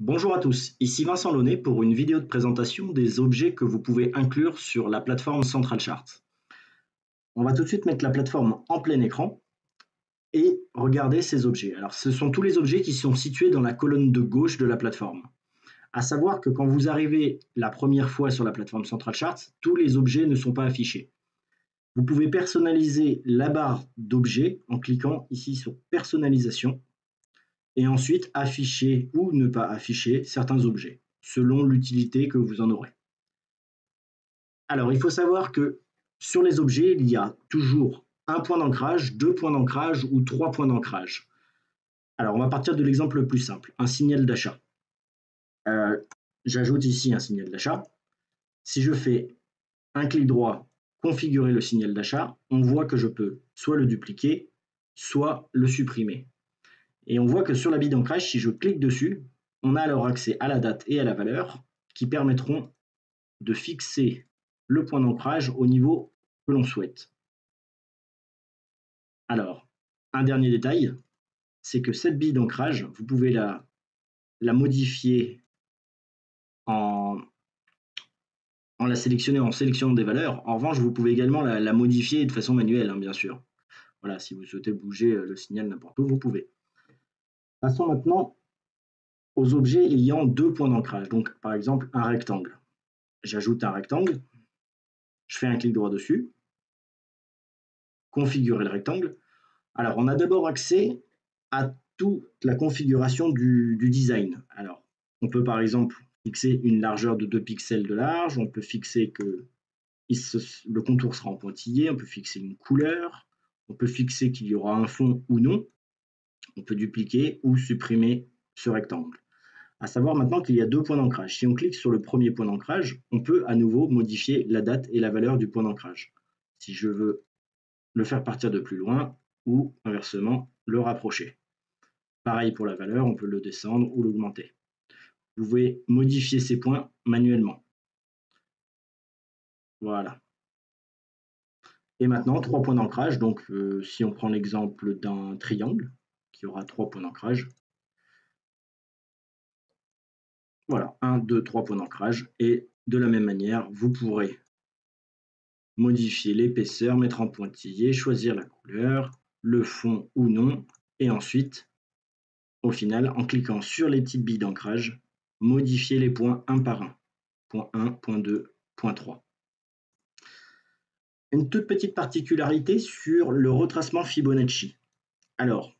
Bonjour à tous, ici Vincent Launay pour une vidéo de présentation des objets que vous pouvez inclure sur la plateforme Central Chart. On va tout de suite mettre la plateforme en plein écran et regarder ces objets. Alors, ce sont tous les objets qui sont situés dans la colonne de gauche de la plateforme. À savoir que quand vous arrivez la première fois sur la plateforme Central Chart, tous les objets ne sont pas affichés. Vous pouvez personnaliser la barre d'objets en cliquant ici sur Personnalisation et ensuite afficher ou ne pas afficher certains objets, selon l'utilité que vous en aurez. Alors, il faut savoir que sur les objets, il y a toujours un point d'ancrage, deux points d'ancrage ou trois points d'ancrage. Alors, on va partir de l'exemple le plus simple, un signal d'achat. J'ajoute ici un signal d'achat. Si je fais un clic droit, configurer le signal d'achat, on voit que je peux soit le dupliquer, soit le supprimer. Et on voit que sur la bille d'ancrage, si je clique dessus, on a alors accès à la date et à la valeur qui permettront de fixer le point d'ancrage au niveau que l'on souhaite. Alors, un dernier détail, c'est que cette bille d'ancrage, vous pouvez la modifier en la sélectionnant en sélectionnant des valeurs. En revanche, vous pouvez également la modifier de façon manuelle, bien sûr. Voilà, si vous souhaitez bouger le signal n'importe où, vous pouvez. Passons maintenant aux objets ayant deux points d'ancrage. Donc, par exemple, un rectangle. J'ajoute un rectangle, je fais un clic droit dessus, configurer le rectangle. Alors, on a d'abord accès à toute la configuration du design. Alors, on peut par exemple fixer une largeur de 2 pixels de large, on peut fixer que le contour sera en pointillé, on peut fixer une couleur, on peut fixer qu'il y aura un fond ou non, on peut dupliquer ou supprimer ce rectangle. À savoir maintenant qu'il y a deux points d'ancrage. Si on clique sur le premier point d'ancrage, on peut à nouveau modifier la date et la valeur du point d'ancrage. Si je veux le faire partir de plus loin ou inversement le rapprocher. Pareil pour la valeur, on peut le descendre ou l'augmenter. Vous pouvez modifier ces points manuellement. Voilà. Et maintenant, trois points d'ancrage. Donc, si on prend l'exemple d'un triangle qui aura trois points d'ancrage, voilà, 1, 2, 3 points d'ancrage. Et de la même manière, vous pourrez modifier l'épaisseur, mettre en pointillé, choisir la couleur, le fond ou non, et ensuite, au final, en cliquant sur les petites billes d'ancrage, modifier les points un par un. Point 1, point 2, point 3. Une toute petite particularité sur le retracement Fibonacci. Alors,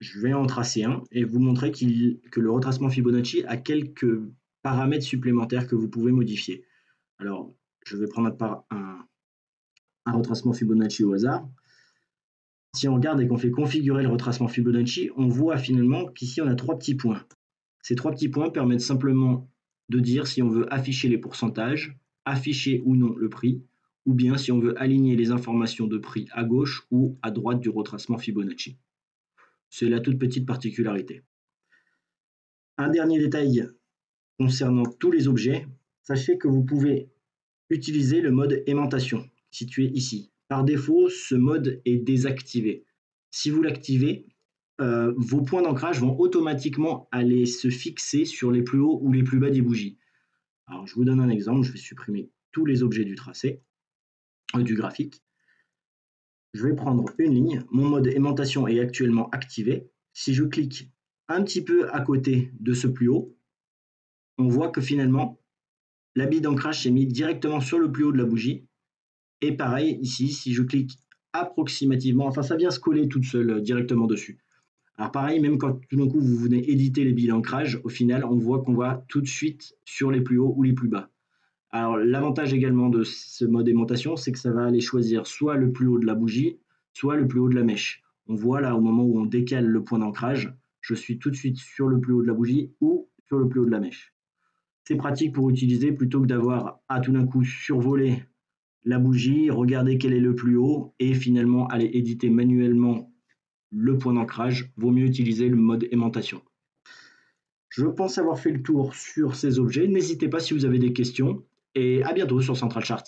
je vais en tracer un et vous montrer que le retracement Fibonacci a quelques paramètres supplémentaires que vous pouvez modifier. Alors, je vais prendre un retracement Fibonacci au hasard. Si on regarde et qu'on fait configurer le retracement Fibonacci, on voit finalement qu'ici on a trois petits points. Ces trois petits points permettent simplement de dire si on veut afficher les pourcentages, afficher ou non le prix, ou bien si on veut aligner les informations de prix à gauche ou à droite du retracement Fibonacci. C'est la toute petite particularité. Un dernier détail concernant tous les objets, sachez que vous pouvez utiliser le mode aimantation, situé ici. Par défaut, ce mode est désactivé. Si vous l'activez, vos points d'ancrage vont automatiquement aller se fixer sur les plus hauts ou les plus bas des bougies. Alors, je vous donne un exemple, je vais supprimer tous les objets du tracé, du graphique. Je vais prendre une ligne, mon mode aimantation est actuellement activé. Si je clique un petit peu à côté de ce plus haut, on voit que finalement, la bille d'ancrage s'est mise directement sur le plus haut de la bougie. Et pareil, ici, si je clique approximativement, enfin ça vient se coller toute seule directement dessus. Alors pareil, même quand tout d'un coup vous venez éditer les billes d'ancrage, au final, on voit qu'on va tout de suite sur les plus hauts ou les plus bas. Alors l'avantage également de ce mode aimantation, c'est que ça va aller choisir soit le plus haut de la bougie, soit le plus haut de la mèche. On voit là, au moment où on décale le point d'ancrage, je suis tout de suite sur le plus haut de la bougie ou sur le plus haut de la mèche. C'est pratique pour utiliser plutôt que d'avoir à tout d'un coup survoler la bougie, regarder quel est le plus haut et finalement aller éditer manuellement le point d'ancrage. Vaut mieux utiliser le mode aimantation. Je pense avoir fait le tour sur ces objets. N'hésitez pas si vous avez des questions et à bientôt sur Central Chart.